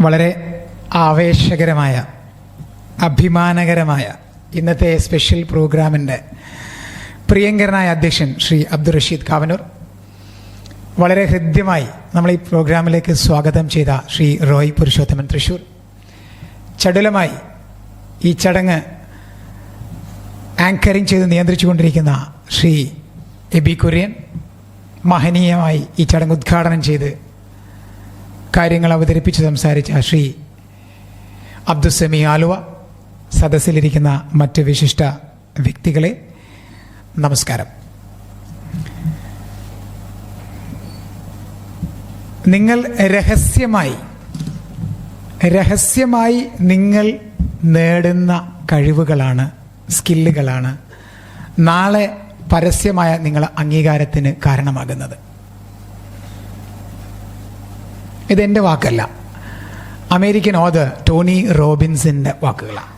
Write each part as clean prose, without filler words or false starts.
വളരെ ആവേശകരമായ അഭിമാനകരമായ ഇന്നത്തെ സ്പെഷ്യൽ പ്രോഗ്രാമിൻ്റെ പ്രിയങ്കരനായ അധ്യക്ഷൻ ശ്രീ അബ്ദുൾ റഷീദ് കാവനൂർ, വളരെ ഹൃദ്യമായി നമ്മൾ ഈ പ്രോഗ്രാമിലേക്ക് സ്വാഗതം ചെയ്ത ശ്രീ റോയ് പുരുഷോത്തമൻ തൃശ്ശൂർ, ചടുലമായി ഈ ചടങ്ങ് ആങ്കറിംഗ് ചെയ്ത് നിയന്ത്രിച്ചുകൊണ്ടിരിക്കുന്ന ശ്രീ എബി കുര്യൻ, മഹനീയമായി ഈ ചടങ്ങ് ഉദ്ഘാടനം ചെയ്ത് കാര്യങ്ങൾ അവതരിപ്പിച്ച് സംസാരിച്ച ശ്രീ അബ്ദുസമി ആലുവ, സദസ്സിലിരിക്കുന്ന മറ്റ് വിശിഷ്ട വ്യക്തികളെ നമസ്കാരം. നിങ്ങൾ രഹസ്യമായി നിങ്ങൾ നേടുന്ന കഴിവുകളാണ്, സ്കില്ലുകളാണ് നാളെ പരസ്യമായ നിങ്ങളെ അംഗീകാരത്തിന് കാരണമാകുന്നത്. ഇതെൻ്റെ വാക്കല്ല, അമേരിക്കൻ ഓഥർ ടോണി റോബിൻസിൻ്റെ വാക്കുകളാണ്.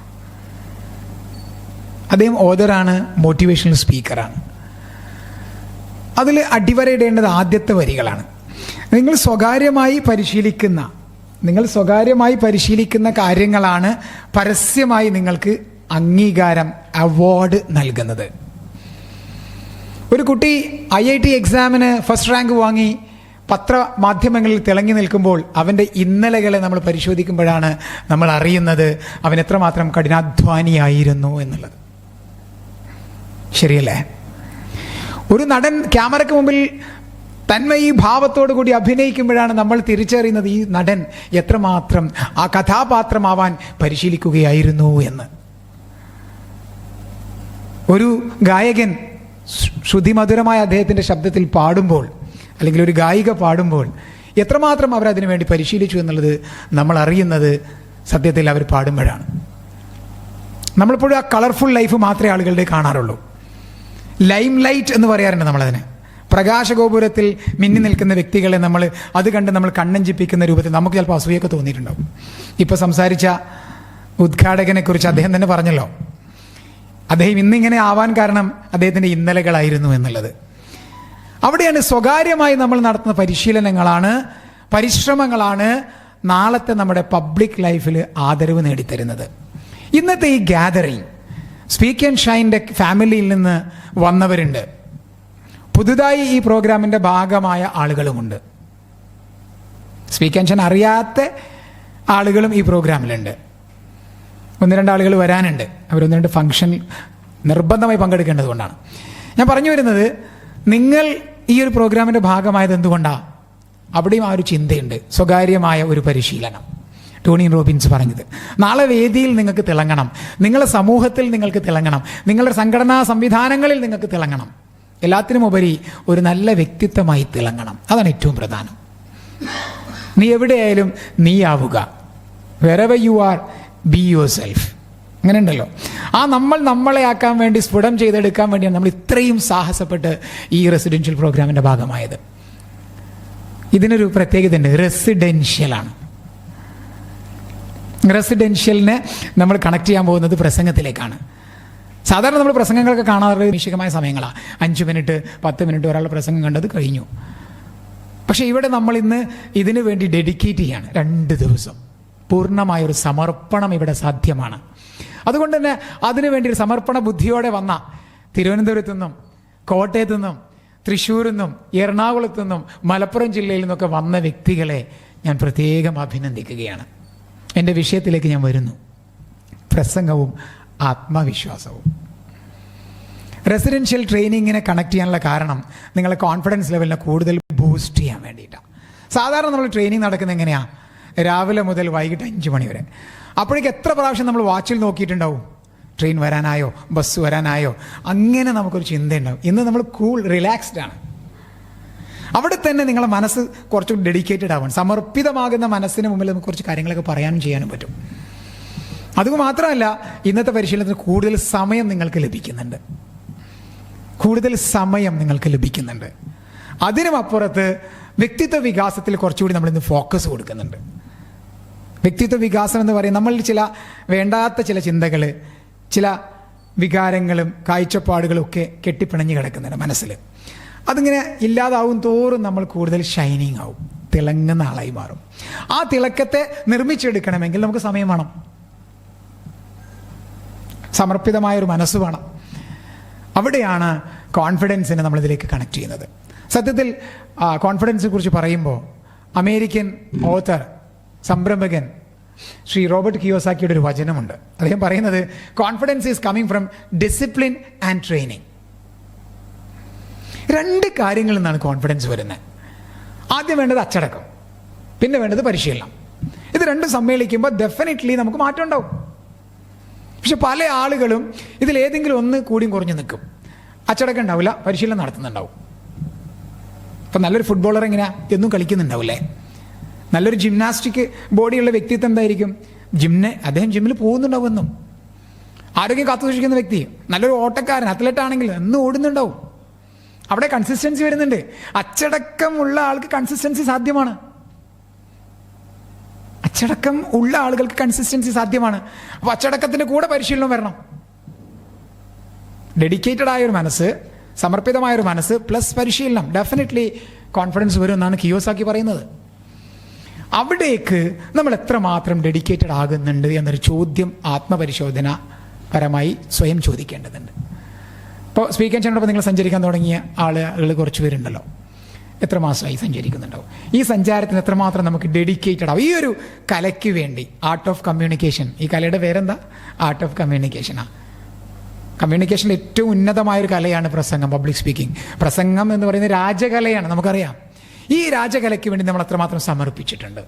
അദ്ദേഹം ഓഥറാണ്, മോട്ടിവേഷണൽ സ്പീക്കറാണ്. അതിൽ അടിവരയിടേണ്ടത് ആദ്യത്തെ വരികളാണ്. നിങ്ങൾ സ്വകാര്യമായി പരിശീലിക്കുന്ന കാര്യങ്ങളാണ് പരസ്യമായി നിങ്ങൾക്ക് അംഗീകാരം, അവാർഡ് നൽകുന്നത്. ഒരു കുട്ടി IIT എക്സാമിന് ഫസ്റ്റ് റാങ്ക് വാങ്ങി പത്രമാധ്യമങ്ങളിൽ തിളങ്ങി നിൽക്കുമ്പോൾ അവൻ്റെ ഇന്നലകളെ നമ്മൾ പരിശോധിക്കുമ്പോഴാണ് നമ്മൾ അറിയുന്നത് അവൻ എത്രമാത്രം കഠിനാധ്വാനിയായിരുന്നു എന്നുള്ളത്. ശരിയല്ലേ? ഒരു നടൻ ക്യാമറയ്ക്ക് മുമ്പിൽ തന്മയി ഭാവത്തോടു കൂടി അഭിനയിക്കുമ്പോഴാണ് നമ്മൾ തിരിച്ചറിയുന്നത് ഈ നടൻ എത്രമാത്രം ആ കഥാപാത്രമാവാൻ പരിശീലിക്കുകയായിരുന്നു എന്ന്. ഒരു ഗായകൻ ശ്രുതിമധുരമായ അദ്ദേഹത്തിൻ്റെ ശബ്ദത്തിൽ പാടുമ്പോൾ, അല്ലെങ്കിൽ ഒരു ഗായിക പാടുമ്പോൾ എത്രമാത്രം അവരതിനു വേണ്ടി പരിശീലിച്ചു എന്നുള്ളത് നമ്മൾ അറിയുന്നത് സത്യത്തിൽ അവർ പാടുമ്പോഴാണ്. നമ്മളിപ്പോഴും ആ കളർഫുൾ ലൈഫ് മാത്രമേ ആളുകളുടെ കാണാറുള്ളൂ. ലൈം ലൈറ്റ് എന്ന് പറയാറുണ്ട് നമ്മളതിന്. പ്രകാശഗോപുരത്തിൽ മിന്നി നിൽക്കുന്ന വ്യക്തികളെ അത് കണ്ട് നമ്മൾ കണ്ണഞ്ചിപ്പിക്കുന്ന രൂപത്തിൽ നമുക്ക് ചിലപ്പോൾ അസൂയൊക്കെ തോന്നിയിട്ടുണ്ടാവും. ഇപ്പോൾ സംസാരിച്ച ഉദ്ഘാടകനെ കുറിച്ച് അദ്ദേഹം തന്നെ പറഞ്ഞല്ലോ, അദ്ദേഹം ഇന്നിങ്ങനെ ആവാൻ കാരണം അദ്ദേഹത്തിൻ്റെ ഇന്നലകളായിരുന്നു എന്നുള്ളത്. അവിടെയാണ് സ്വകാര്യമായി നമ്മൾ നടത്തുന്ന പരിശ്രമങ്ങളാണ് നാളത്തെ നമ്മുടെ പബ്ലിക് ലൈഫിൽ ആദരവ് നേടിത്തരുന്നത്. ഇന്നത്തെ ഈ ഗ്യാതറിങ്, സ്പീക്ക് ആൻഡ് ഷൈൻ്റെ ഫാമിലിയിൽ നിന്ന് വന്നവരുണ്ട്, പുതുതായി ഈ പ്രോഗ്രാമിൻ്റെ ഭാഗമായ ആളുകളുമുണ്ട്. സ്പീക്ക് ആൻഡ് ഷൈൻ അറിയാത്ത ആളുകളും ഈ പ്രോഗ്രാമിലുണ്ട്. 1-2 ആളുകൾ വരാനുണ്ട്. അവർ 1-2 ഫംഗ്ഷൻ നിർബന്ധമായി പങ്കെടുക്കേണ്ടത് കൊണ്ടാണ് ഞാൻ പറഞ്ഞു വരുന്നത്. നിങ്ങൾ ഈ ഒരു പ്രോഗ്രാമിൻ്റെ ഭാഗമായത് എന്തുകൊണ്ടാണ്? അവിടെയും ആ ഒരു ചിന്തയുണ്ട്, സ്വകാര്യമായ ഒരു പരിശീലനം. ടോണി റോബിൻസ് പറഞ്ഞത്, നാളെ വേദിയിൽ നിങ്ങൾക്ക് തിളങ്ങണം, നിങ്ങളുടെ സമൂഹത്തിൽ നിങ്ങൾക്ക് തിളങ്ങണം, നിങ്ങളുടെ സംഘടനാ സംവിധാനങ്ങളിൽ നിങ്ങൾക്ക് തിളങ്ങണം, എല്ലാത്തിനും ഉപരി ഒരു നല്ല വ്യക്തിത്വമായി തിളങ്ങണം. അതാണ് ഏറ്റവും പ്രധാനം. നീ എവിടെയായാലും നീയാവുക. wherever you are, be yourself. അങ്ങനെ ഉണ്ടല്ലോ. ആ നമ്മളെ ആക്കാൻ വേണ്ടി, സ്ഫുടം ചെയ്തെടുക്കാൻ വേണ്ടിയാണ് നമ്മൾ ഇത്രയും സാഹസപ്പെട്ട് ഈ റെസിഡൻഷ്യൽ പ്രോഗ്രാമിൻ്റെ ഭാഗമായത്. ഇതിനൊരു പ്രത്യേകതയുണ്ട്, റെസിഡൻഷ്യലാണ്. റെസിഡൻഷ്യലിനെ നമ്മൾ കണക്ട് ചെയ്യാൻ പോകുന്നത് പ്രസംഗത്തിലേക്കാണ്. സാധാരണ നമ്മൾ പ്രസംഗങ്ങളൊക്കെ കാണാറുള്ളത് നിശ്ചിതമായ സമയങ്ങളാണ്. 5 മിനിറ്റ് 10 മിനിറ്റ് ഒരാളുടെ പ്രസംഗം കണ്ടത് കഴിഞ്ഞു. പക്ഷേ ഇവിടെ നമ്മൾ ഇന്ന് ഇതിനു വേണ്ടി ഡെഡിക്കേറ്റ് ചെയ്യാണ്. 2 ദിവസം പൂർണ്ണമായൊരു സമർപ്പണം ഇവിടെ സാധ്യമാണ്. അതുകൊണ്ട് തന്നെ അതിനുവേണ്ടി ഒരു സമർപ്പണ ബുദ്ധിയോടെ വന്ന തിരുവനന്തപുരത്തു നിന്നും, കോട്ടയത്തു നിന്നും, തൃശ്ശൂരിൽ നിന്നും, എറണാകുളത്തു നിന്നും, മലപ്പുറം ജില്ലയിൽ നിന്നൊക്കെ വന്ന വ്യക്തികളെ ഞാൻ പ്രത്യേകം അഭിനന്ദിക്കുകയാണ്. എൻ്റെ വിഷയത്തിലേക്ക് ഞാൻ വരുന്നു, പ്രസംഗവും ആത്മവിശ്വാസവും. റെസിഡൻഷ്യൽ ട്രെയിനിങ്ങിനെ കണക്ട് ചെയ്യാനുള്ള കാരണം നിങ്ങളുടെ കോൺഫിഡൻസ് ലെവലിനെ കൂടുതൽ ബൂസ്റ്റ് ചെയ്യാൻ വേണ്ടിയിട്ടാണ്. സാധാരണ നമ്മൾ ട്രെയിനിങ് നടക്കുന്നത് എങ്ങനെയാണ്? രാവിലെ മുതൽ വൈകിട്ട് 5 മണി വരെ. അപ്പോഴേക്ക് എത്ര പ്രാവശ്യം നമ്മൾ വാച്ചിൽ നോക്കിയിട്ടുണ്ടാവും, ട്രെയിൻ വരാനായോ, ബസ് വരാനായോ? അങ്ങനെ നമുക്കൊരു ചിന്തയുണ്ടാവും. ഇന്ന് നമ്മൾ റിലാക്സ്ഡ് ആണ്. അവിടെ തന്നെ നിങ്ങളെ മനസ്സ് കുറച്ചുകൂടി ഡെഡിക്കേറ്റഡ് ആവാൻ, സമർപ്പിതമാകുന്ന മനസ്സിന് മുമ്പിൽ നമുക്ക് കുറച്ച് കാര്യങ്ങളൊക്കെ പറയാനും ചെയ്യാനും പറ്റും. അതുമാത്രമല്ല, ഇന്നത്തെ പരിശീലനത്തിന് കൂടുതൽ സമയം നിങ്ങൾക്ക് ലഭിക്കുന്നുണ്ട്. അതിനുമപ്പുറത്ത് വ്യക്തിത്വ വികാസത്തിൽ കുറച്ചുകൂടി നമ്മളിന്ന് ഫോക്കസ് കൊടുക്കുന്നുണ്ട്. വ്യക്തിത്വ വികാസം എന്ന് പറയും, നമ്മൾ വേണ്ടാത്ത ചില ചിന്തകൾ, ചില വികാരങ്ങളും കാഴ്ചപ്പാടുകളും ഒക്കെ കെട്ടിപ്പിണഞ്ഞ് കിടക്കുന്നുണ്ട് മനസ്സിൽ. അതിങ്ങനെ ഇല്ലാതാവും തോറും നമ്മൾ കൂടുതൽ ഷൈനിങ് ആവും. തിളങ്ങുന്ന ആളായി മാറും. ആ തിളക്കത്തെ നിർമ്മിച്ചെടുക്കണമെങ്കിൽ നമുക്ക് സമയം വേണം, സമർപ്പിതമായൊരു മനസ്സ് വേണം. അവിടെയാണ് കോൺഫിഡൻസിനെ നമ്മളിതിലേക്ക് കണക്ട് ചെയ്യുന്നത്. സത്യത്തിൽ കോൺഫിഡൻസിനെ കുറിച്ച് പറയുമ്പോൾ അമേരിക്കൻ ഓഥർ, സംരംഭകൻ ശ്രീ റോബർട്ട് കിയോസാക്കിയുടെ ഒരു വചനമുണ്ട്. അദ്ദേഹം പറയുന്നത് confidence is coming from discipline and training. 2 കാര്യങ്ങളിൽ നിന്നാണ് കോൺഫിഡൻസ് വരുന്നത്. ആദ്യം വേണ്ടത് അച്ചടക്കം, പിന്നെ വേണ്ടത് പരിശീലനം. ഇത് രണ്ടും സമ്മേളിക്കുമ്പോൾ ഡെഫിനറ്റ്ലി നമുക്ക് മാറ്റം ഉണ്ടാവും. പക്ഷെ പല ആളുകളും ഇതിലേതെങ്കിലും ഒന്ന് കൂടിയും കുറഞ്ഞു നിൽക്കും. അച്ചടക്കം ഉണ്ടാവില്ല, പരിശീലനം നടത്തുന്നുണ്ടാവും. ഇപ്പം നല്ലൊരു ഫുട്ബോളർ എങ്ങനെയാ എന്നും കളിക്കുന്നുണ്ടാവില്ലേ? നല്ലൊരു ജിംനാസ്റ്റിക് ബോഡിയുള്ള വ്യക്തിത്വം എന്തായിരിക്കും? അദ്ദേഹം ജിമ്മിൽ പോകുന്നുണ്ടാവും എന്നും. ആരോഗ്യം കാത്തു സൂക്ഷിക്കുന്ന വ്യക്തി, നല്ലൊരു ഓട്ടക്കാരൻ, അത്ലറ്റ് ആണെങ്കിൽ എന്നും ഓടുന്നുണ്ടാവും. അവിടെ കൺസിസ്റ്റൻസി വരുന്നുണ്ട്. അച്ചടക്കമുള്ള ആൾക്ക് കൺസിസ്റ്റൻസി സാധ്യമാണ്. അച്ചടക്കം ഉള്ള ആളുകൾക്ക് കൺസിസ്റ്റൻസി സാധ്യമാണ്. അപ്പോൾ അച്ചടക്കത്തിന്റെ കൂടെ പരിശീലനം വരണം. ഡെഡിക്കേറ്റഡ് ആയൊരു മനസ്സ്, സമർപ്പിതമായൊരു മനസ്സ് പ്ലസ് പരിശീലനം, ഡെഫിനറ്റ്ലി കോൺഫിഡൻസ് വരും എന്നാണ് കിയോസാക്കി പറയുന്നത്. അവിടേക്ക് നമ്മൾ എത്രമാത്രം ഡെഡിക്കേറ്റഡ് ആകുന്നുണ്ട് എന്നൊരു ചോദ്യം ആത്മപരിശോധന പരമായി സ്വയം ചോദിക്കേണ്ടതുണ്ട്. ഇപ്പോൾ സ്പീക്ക് ആൻഡ് ഷൈനോടൊപ്പം നിങ്ങൾ സഞ്ചരിക്കാൻ തുടങ്ങിയ ആളുകൾ കുറച്ച് പേരുണ്ടല്ലോ. എത്ര മാസമായി സഞ്ചരിക്കുന്നുണ്ടാവും? ഈ സഞ്ചാരത്തിന് എത്രമാത്രം നമുക്ക് ഡെഡിക്കേറ്റഡ് ആവും? ഈ ഒരു കലയ്ക്ക് വേണ്ടി, ആർട്ട് ഓഫ് കമ്മ്യൂണിക്കേഷൻ, ഈ കലയുടെ പേരെന്താ? Art of കമ്മ്യൂണിക്കേഷനാണ്. കമ്മ്യൂണിക്കേഷനിൽ ഏറ്റവും ഉന്നതമായൊരു കലയാണ് പ്രസംഗം, പബ്ലിക് സ്പീക്കിംഗ്. പ്രസംഗം എന്ന് പറയുന്നത് രാജകലയാണ്, നമുക്കറിയാം. ഈ രാജകലയ്ക്ക് വേണ്ടി നമ്മൾ എത്രമാത്രം സമർപ്പിച്ചിട്ടുണ്ട്?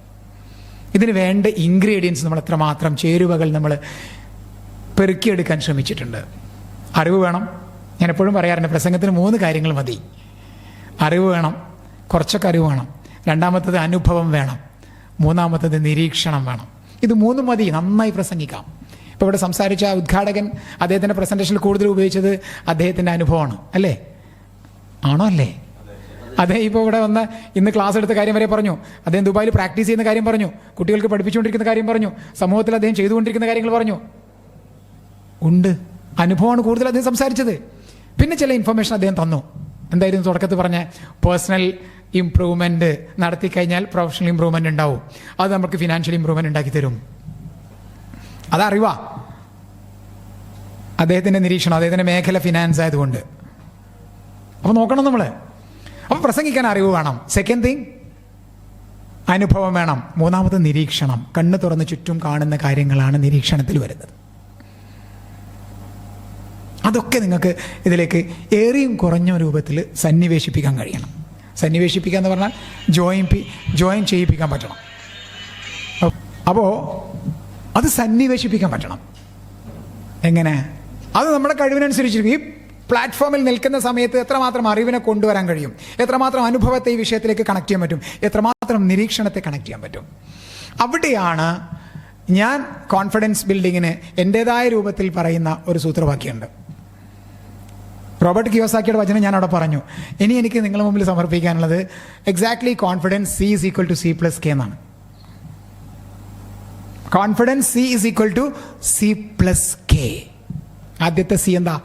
ഇതിന് വേണ്ട ഇൻഗ്രീഡിയൻസ് നമ്മൾ എത്രമാത്രം, ചേരുവകൾ നമ്മൾ പെറുക്കിയെടുക്കാൻ ശ്രമിച്ചിട്ടുണ്ട്? അറിവ് വേണം. ഞാൻ എപ്പോഴും പറയാറുണ്ട്, പ്രസംഗത്തിന് 3 കാര്യങ്ങൾ മതി. അറിവ് വേണം, കുറച്ചൊക്കെ അറിവ് വേണം. രണ്ടാമത്തത് അനുഭവം വേണം. മൂന്നാമത്തത് നിരീക്ഷണം വേണം. ഇത് 3 മതി, നന്നായി പ്രസംഗിക്കാം. ഇപ്പോൾ ഇവിടെ സംസാരിച്ച ഉദ്ഘാടകൻ അദ്ദേഹത്തിൻ്റെ പ്രസൻറ്റേഷനിൽ കൂടുതൽ ഉപയോഗിച്ചത് അദ്ദേഹത്തിൻ്റെ അനുഭവമാണ്, അല്ലേ? ആണോ അല്ലേ? അദ്ദേഹം ഇപ്പോൾ ഇവിടെ വന്ന് ഇന്ന് ക്ലാസ് എടുത്ത കാര്യം വരെ പറഞ്ഞു. അദ്ദേഹം ദുബായിൽ പ്രാക്ടീസ് ചെയ്യുന്ന കാര്യം പറഞ്ഞു, കുട്ടികൾക്ക് പഠിപ്പിച്ചുകൊണ്ടിരിക്കുന്ന കാര്യം പറഞ്ഞു, സമൂഹത്തിൽ അദ്ദേഹം ചെയ്തുകൊണ്ടിരിക്കുന്ന കാര്യങ്ങൾ പറഞ്ഞു. ഉണ്ട്, അനുഭവമാണ് കൂടുതൽ അദ്ദേഹം സംസാരിച്ചത്. പിന്നെ ചില ഇൻഫർമേഷൻ അദ്ദേഹം തന്നു. എന്തായിരുന്നു തുടക്കത്തിൽ പറഞ്ഞ? പേഴ്സണൽ ഇംപ്രൂവ്മെൻറ്റ് നടത്തിക്കഴിഞ്ഞാൽ പ്രൊഫഷണൽ ഇംപ്രൂവ്മെൻറ്റ് ഉണ്ടാവും. അത് നമുക്ക് ഫിനാൻഷ്യൽ ഇംപ്രൂവ്മെൻറ്റ് ഉണ്ടാക്കി തരും. അതറിവാ. അദ്ദേഹത്തിൻ്റെ നിരീക്ഷണം, അദ്ദേഹത്തിൻ്റെ മേഖല ഫിനാൻസ് ആയതുകൊണ്ട്. അപ്പോൾ നോക്കണം നമ്മൾ. അപ്പോൾ പ്രസംഗിക്കാൻ അറിവ് വേണം. സെക്കൻഡ് തിങ്, അനുഭവം വേണം. മൂന്നാമത് നിരീക്ഷണം. കണ്ണ് തുറന്ന് ചുറ്റും കാണുന്ന കാര്യങ്ങളാണ് നിരീക്ഷണത്തിൽ വരുന്നത്. അതൊക്കെ നിങ്ങൾക്ക് ഇതിലേക്ക് ഏറിയും കുറഞ്ഞ രൂപത്തിൽ സന്നിവേശിപ്പിക്കാൻ കഴിയണം. സന്നിവേശിപ്പിക്കുക എന്ന് പറഞ്ഞാൽ ജോയിൻ ചെയ്യിപ്പിക്കാൻ പറ്റണം. അപ്പോൾ അത് സന്നിവേശിപ്പിക്കാൻ പറ്റണം. എങ്ങനെ? അത് നമ്മുടെ കഴിവിനനുസരിച്ചിരിക്കും. ഈ പ്ലാറ്റ്ഫോമിൽ നിൽക്കുന്ന സമയത്ത് എത്രമാത്രം അറിവിനെ കൊണ്ടുവരാൻ കഴിയും, എത്രമാത്രം അനുഭവത്തെ ഈ വിഷയത്തിലേക്ക് കണക്ട് ചെയ്യാൻ പറ്റും, എത്രമാത്രം നിരീക്ഷണത്തെ കണക്ട് ചെയ്യാൻ പറ്റും. അവിടെയാണ് ഞാൻ കോൺഫിഡൻസ് ബിൽഡിങ്ങിന് എൻ്റെതായ രൂപത്തിൽ പറയുന്ന ഒരു സൂത്രവാക്യമുണ്ട്. റോബർട്ട് കിയോസാക്കിയുടെ വചനം ഞാൻ അവിടെ പറഞ്ഞു. ഇനി എനിക്ക് നിങ്ങളുടെ മുമ്പിൽ സമർപ്പിക്കാനുള്ളത് exactly confidence C is equal to C+K എന്നാണ്. Confidence C is equal to C+K. ആദ്യത്തെ C എന്താ?